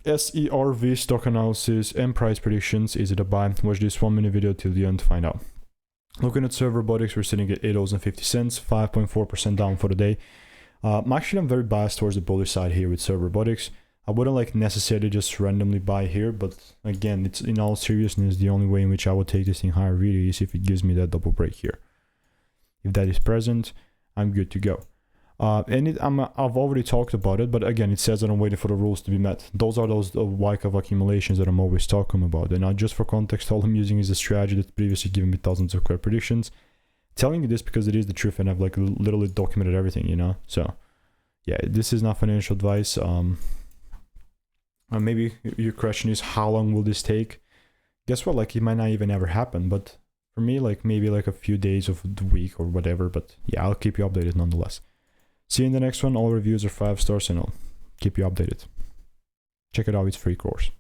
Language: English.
SERV stock analysis and price predictions. Is it a buy? Watch this 1-minute video till the end to find out. Looking at SERV Robotics, we're sitting at $8.50, 5.4% down for the day. I'm very biased towards the bullish side here with SERV Robotics. I wouldn't like necessarily just randomly buy here, but again, it's in all seriousness, the only way in which I would take this thing higher really is if it gives me that double break here. If that is present, I'm good to go. I've already talked about it, but again, it says that I'm waiting for the rules to be met. Those are those YCAV accumulations that I'm always talking about. And now, just for context, all I'm using is a strategy that's previously given me thousands of correct predictions. Telling you this because it is the truth, and I've like literally documented everything, you know. So yeah, this is not financial advice. Maybe your question is, how long will this take? Guess what? Like, it might not even ever happen, but for me, like maybe like a few days of the week or whatever. But yeah, I'll keep you updated nonetheless. See you in the next one. All reviews are 5 stars, and I'll keep you updated. Check it out, it's free course.